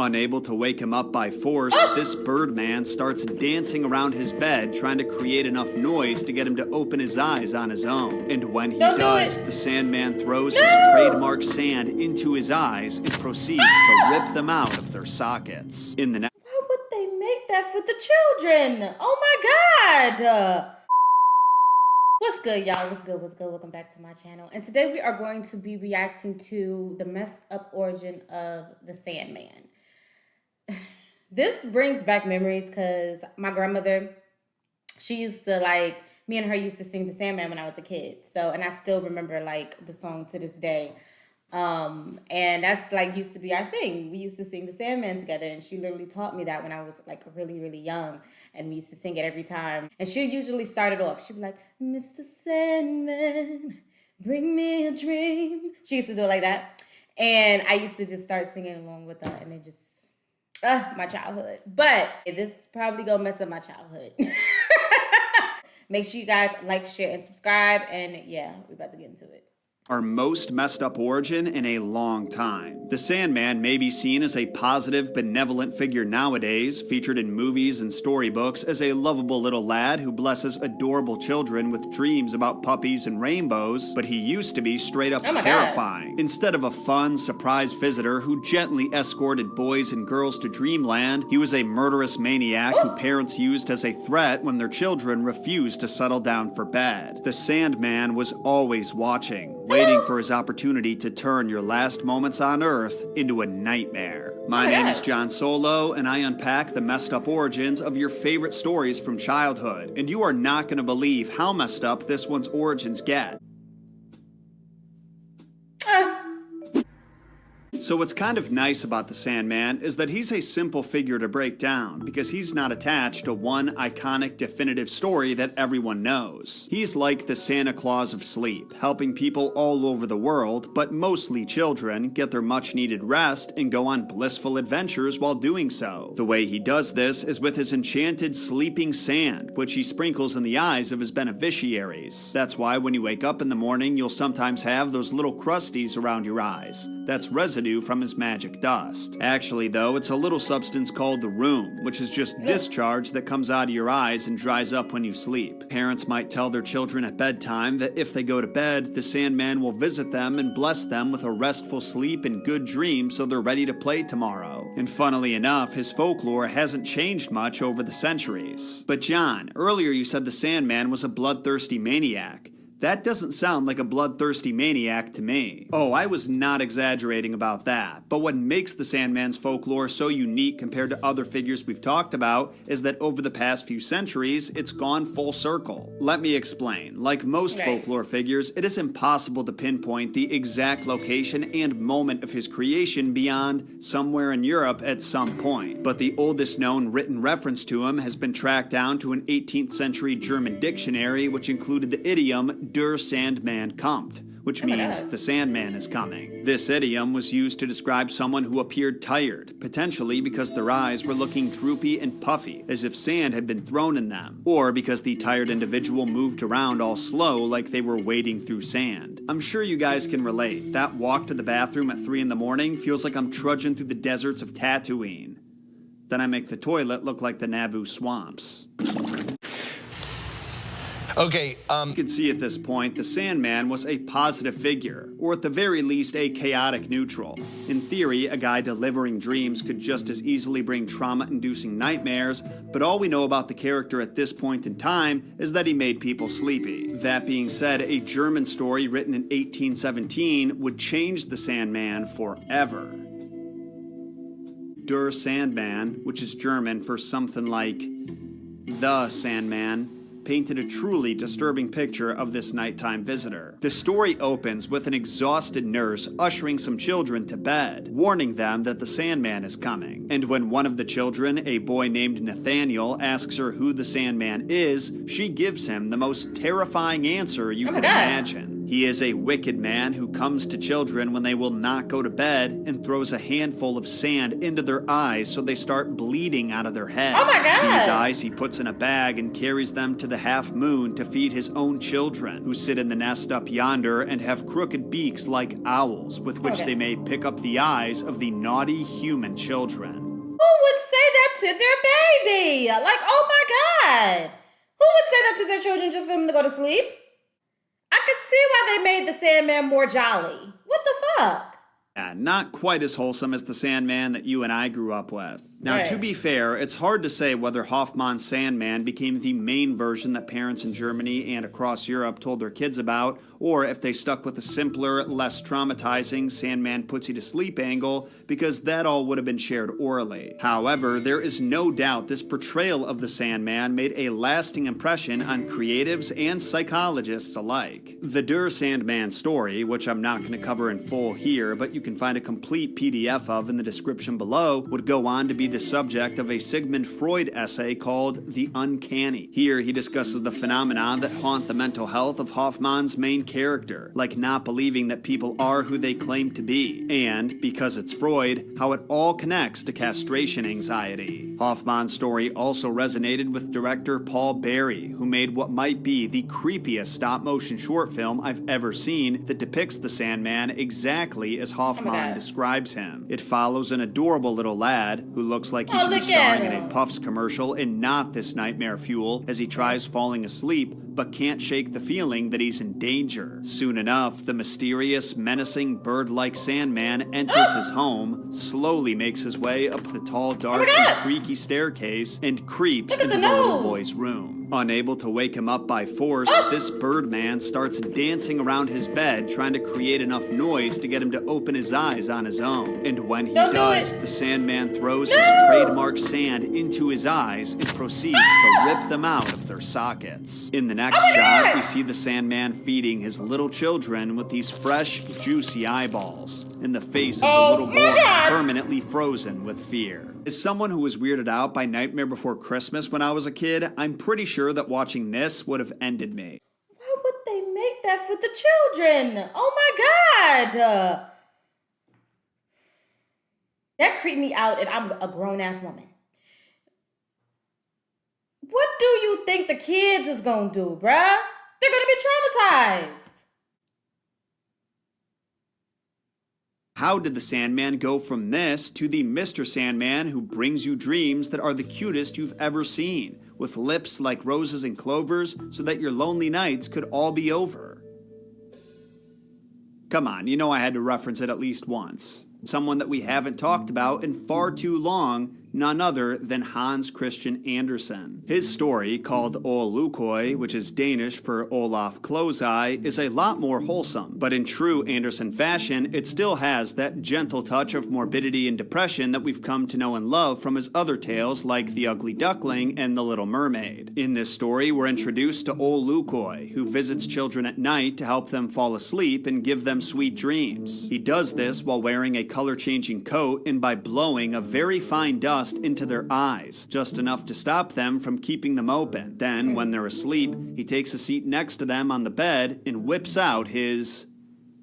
Unable to wake him up by force, this Birdman starts dancing around his bed, trying to create enough noise to get him to open his eyes on his own. And when he does, the Sandman throws his trademark sand into his eyes and proceeds to rip them out of their sockets. Why would they make that for the children? Oh my God! What's good, y'all? What's good? Welcome back to my channel. And today we are going to be reacting to the messed up origin of the Sandman. This brings back memories because my grandmother, she used to me and her used to sing the Sandman when I was a kid. So, and I still remember the song to this day. And that's used to be our thing. We used to sing the Sandman together, and she literally taught me that when I was really, really young, and we used to sing it every time. And she usually started off, she'd be like, Mr. Sandman, bring me a dream. She used to do it like that. And I used to just start singing along with her, and it just, my childhood. But this is probably gonna mess up my childhood. Make sure you guys like, share, and subscribe, and yeah, we're about to get into it. Our most messed up origin in a long time. The Sandman may be seen as a positive, benevolent figure nowadays, featured in movies and storybooks as a lovable little lad who blesses adorable children with dreams about puppies and rainbows, but he used to be straight up terrifying. Instead of a fun, surprise visitor who gently escorted boys and girls to dreamland, he was a murderous maniac who parents used as a threat when their children refused to settle down for bed. The Sandman was always watching, waiting for his opportunity to turn your last moments on Earth into a nightmare. My name is John Solo, and I unpack the messed up origins of your favorite stories from childhood. And you are not going to believe how messed up this one's origins get. So what's kind of nice about the Sandman is that he's a simple figure to break down because he's not attached to one iconic definitive story that everyone knows. He's like the Santa Claus of sleep, helping people all over the world, but mostly children, get their much needed rest and go on blissful adventures while doing so. The way he does this is with his enchanted sleeping sand, which he sprinkles in the eyes of his beneficiaries. That's why when you wake up in the morning, you'll sometimes have those little crusties around your eyes. That's residue from his magic dust. Actually, though, it's a little substance called the rheum, which is just discharge that comes out of your eyes and dries up when you sleep. Parents might tell their children at bedtime that if they go to bed, the Sandman will visit them and bless them with a restful sleep and good dreams so they're ready to play tomorrow. And funnily enough, his folklore hasn't changed much over the centuries. But John, earlier you said the Sandman was a bloodthirsty maniac. That doesn't sound like a bloodthirsty maniac to me. Oh, I was not exaggerating about that. But what makes the Sandman's folklore so unique compared to other figures we've talked about is that over the past few centuries, it's gone full circle. Let me explain. Like most folklore figures, it is impossible to pinpoint the exact location and moment of his creation beyond somewhere in Europe at some point. But the oldest known written reference to him has been tracked down to an 18th century German dictionary, which included the idiom Der Sandman kommt, which means the Sandman is coming. This idiom was used to describe someone who appeared tired, potentially because their eyes were looking droopy and puffy, as if sand had been thrown in them, or because the tired individual moved around all slow like they were wading through sand. I'm sure you guys can relate. That walk to the bathroom at 3 in the morning feels like I'm trudging through the deserts of Tatooine. Then I make the toilet look like the Naboo swamps. Okay, You can see at this point, the Sandman was a positive figure, or at the very least a chaotic neutral. In theory, a guy delivering dreams could just as easily bring trauma-inducing nightmares, but all we know about the character at this point in time is that he made people sleepy. That being said, a German story written in 1817 would change the Sandman forever. Der Sandman, which is German for something like the Sandman, painted a truly disturbing picture of this nighttime visitor. The story opens with an exhausted nurse ushering some children to bed, warning them that the Sandman is coming. And when one of the children, a boy named Nathaniel, asks her who the Sandman is, she gives him the most terrifying answer you can imagine. He is a wicked man who comes to children when they will not go to bed and throws a handful of sand into their eyes so they start bleeding out of their heads. Oh my God. These eyes he puts in a bag and carries them to the half moon to feed his own children, who sit in the nest up yonder and have crooked beaks like owls, with which they may pick up the eyes of the naughty human children. Who would say that to their baby? Like, oh my God. Who would say that to their children just for them to go to sleep? I could see why they made the Sandman more jolly. What the fuck? Yeah, not quite as wholesome as the Sandman that you and I grew up with. Now, to be fair, it's hard to say whether Hoffmann's Sandman became the main version that parents in Germany and across Europe told their kids about, or if they stuck with a simpler, less traumatizing Sandman puts you to sleep angle, because that all would have been shared orally. However, there is no doubt this portrayal of the Sandman made a lasting impression on creatives and psychologists alike. The Der Sandman story, which I'm not going to cover in full here, but you can find a complete PDF of in the description below, would go on to be the subject of a Sigmund Freud essay called The Uncanny. Here he discusses the phenomena that haunt the mental health of Hoffmann's main character, like not believing that people are who they claim to be, and, because it's Freud, how it all connects to castration anxiety. Hoffmann's story also resonated with director Paul Barry, who made what might be the creepiest stop-motion short film I've ever seen that depicts the Sandman exactly as Hoffmann describes him. It follows an adorable little lad who looks like he should be starring in a Puffs commercial and not this nightmare fuel as he tries falling asleep but can't shake the feeling that he's in danger. Soon enough, the mysterious, menacing, bird-like Sandman enters his home, slowly makes his way up the tall, dark, and creaky staircase, and creeps into the little boy's room. Unable to wake him up by force, this Birdman starts dancing around his bed, trying to create enough noise to get him to open his eyes on his own. And when he does, the Sandman throws his trademark sand into his eyes and proceeds to rip them out of their sockets. In the next shot, we see the Sandman feeding his little children with these fresh, juicy eyeballs in the face of the little boy, permanently frozen with fear. As someone who was weirded out by Nightmare Before Christmas when I was a kid, I'm pretty sure that watching this would have ended me. Why would they make that for the children? Oh my God. That creeped me out, and I'm a grown-ass woman. What do you think the kids is gonna do, bruh? They're gonna be traumatized. How did the Sandman go from this to the Mr. Sandman who brings you dreams that are the cutest you've ever seen, with lips like roses and clovers so that your lonely nights could all be over? Come on, you know I had to reference it at least once. Someone that we haven't talked about in far too long, none other than Hans Christian Andersen. His story, called Ol Lukøy, which is Danish for Olaf Close-Eye, is a lot more wholesome, but in true Andersen fashion, it still has that gentle touch of morbidity and depression that we've come to know and love from his other tales like The Ugly Duckling and The Little Mermaid. In this story, we're introduced to Ol Lukøy, who visits children at night to help them fall asleep and give them sweet dreams. He does this while wearing a color-changing coat and by blowing a very fine dust into their eyes, just enough to stop them from keeping them open. Then, when they're asleep, he takes a seat next to them on the bed and whips out his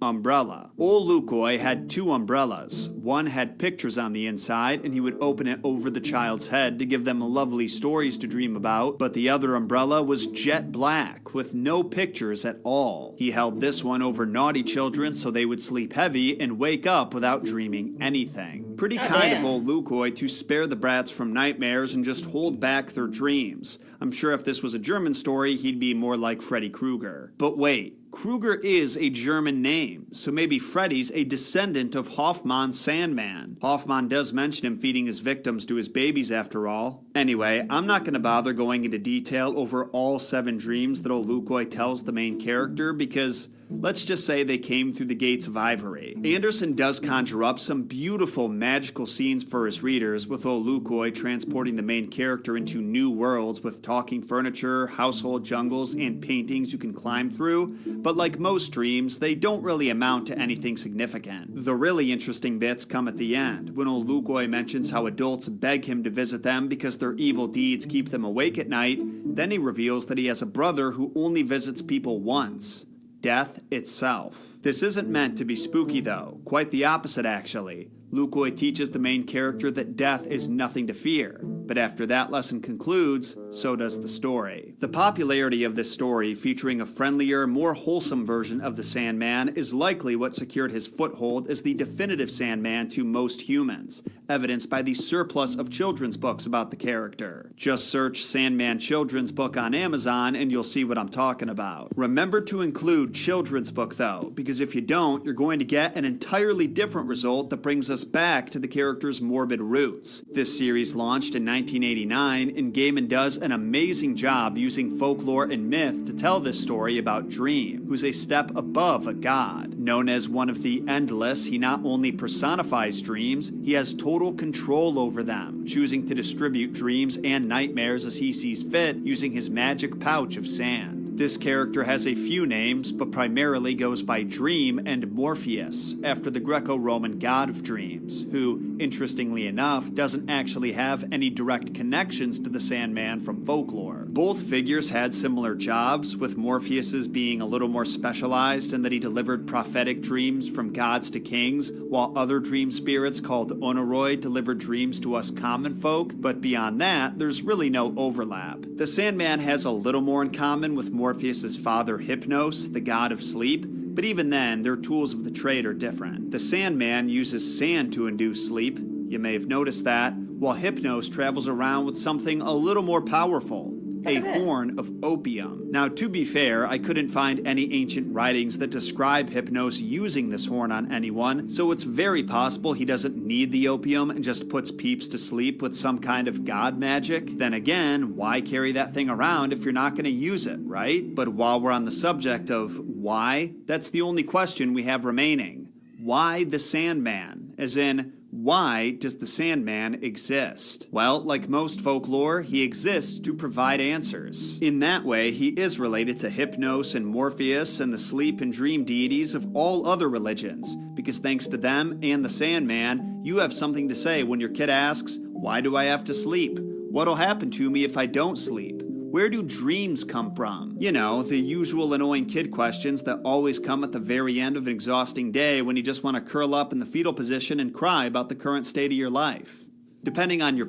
umbrella. Ol Lukøy had two umbrellas. One had pictures on the inside, and he would open it over the child's head to give them lovely stories to dream about, but the other umbrella was jet black, with no pictures at all. He held this one over naughty children so they would sleep heavy and wake up without dreaming anything. Pretty kind of Ol Lukøy to spare the brats from nightmares and just hold back their dreams. I'm sure if this was a German story, he'd be more like Freddy Krueger. But wait, Krueger is a German name, so maybe Freddy's a descendant of Hoffmann's Sandman. Hoffmann does mention him feeding his victims to his babies after all. Anyway, I'm not going to bother going into detail over all 7 dreams that Ol Lukøy tells the main character because let's just say they came through the gates of ivory. Andersen does conjure up some beautiful magical scenes for his readers, with Ol Lukøy transporting the main character into new worlds with talking furniture, household jungles, and paintings you can climb through, but like most dreams, they don't really amount to anything significant. The really interesting bits come at the end, when Ol Lukøy mentions how adults beg him to visit them because their evil deeds keep them awake at night. Then he reveals that he has a brother who only visits people once. death itself. This isn't meant to be spooky though, quite the opposite actually. Lukoi teaches the main character that death is nothing to fear, but after that lesson concludes, so does the story. The popularity of this story, featuring a friendlier, more wholesome version of the Sandman, is likely what secured his foothold as the definitive Sandman to most humans, evidenced by the surplus of children's books about the character. Just search Sandman children's book on Amazon and you'll see what I'm talking about. Remember to include children's book though, because if you don't, you're going to get an entirely different result that brings us back to the character's morbid roots. This series launched in 1989, and Gaiman does an amazing job using folklore and myth to tell this story about Dream, who's a step above a god. Known as one of the Endless, he not only personifies dreams, he has total control over them, choosing to distribute dreams and nightmares as he sees fit using his magic pouch of sand. This character has a few names, but primarily goes by Dream and Morpheus, after the Greco-Roman god of dreams, who, interestingly enough, doesn't actually have any direct connections to the Sandman from folklore. Both figures had similar jobs, with Morpheus's being a little more specialized in that he delivered prophetic dreams from gods to kings, while other dream spirits called Onoroi delivered dreams to us common folk, but beyond that, there's really no overlap. The Sandman has a little more in common with Morpheus's father Hypnos, the god of sleep, but even then, their tools of the trade are different. The Sandman uses sand to induce sleep, you may have noticed that, while Hypnos travels around with something a little more powerful. A horn of opium. Now, to be fair, I couldn't find any ancient writings that describe Hypnos using this horn on anyone, so it's very possible he doesn't need the opium and just puts peeps to sleep with some kind of god magic. Then again, why carry that thing around if you're not going to use it, right? But while we're on the subject of why, that's the only question we have remaining. Why the Sandman? As in, why does the Sandman exist? Well, like most folklore, he exists to provide answers. In that way, he is related to Hypnos and Morpheus and the sleep and dream deities of all other religions, because thanks to them and the Sandman, you have something to say when your kid asks, "Why do I have to sleep? What'll happen to me if I don't sleep? Where do dreams come from?" You know, the usual annoying kid questions that always come at the very end of an exhausting day when you just want to curl up in the fetal position and cry about the current state of your life. Depending on your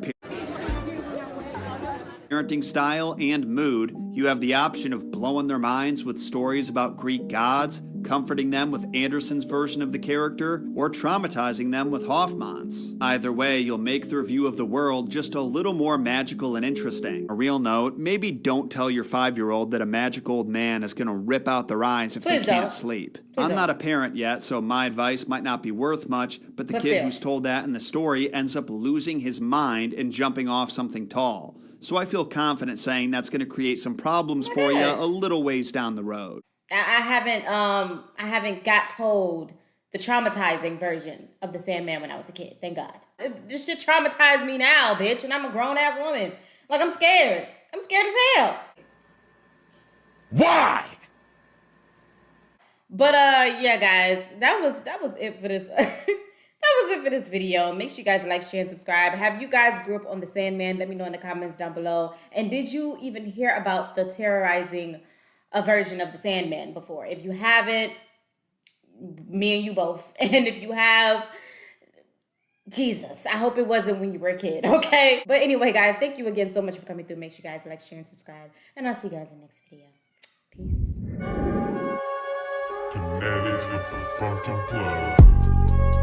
parenting style and mood, you have the option of blowing their minds with stories about Greek gods, comforting them with Anderson's version of the character, or traumatizing them with Hoffman's. Either way, you'll make their view of the world just a little more magical and interesting. A real note, maybe don't tell your 5-year-old that a magic old man is going to rip out their eyes if they can't sleep. I'm not a parent yet, so my advice might not be worth much, but the kid who's told that in the story ends up losing his mind and jumping off something tall. So I feel confident saying that's going to create some problems for you a little ways down the road. I haven't got told the traumatizing version of the Sandman when I was a kid. Thank God. This shit traumatized me now, bitch, and I'm a grown ass woman. Like, I'm scared. I'm scared as hell. Why? But yeah, guys, that was it for this. That was it for this video. Make sure you guys like, share, and subscribe. Have you guys grew up on the Sandman? Let me know in the comments down below. And did you even hear about the terrorizing a version of the Sandman before? If you haven't, me and you both. And if you have, Jesus, I hope it wasn't when you were a kid, okay? But anyway, guys, thank you again so much for coming through. Make sure you guys like, share, and subscribe. And I'll see you guys in the next video. Peace. Kinetics with the fucking plug.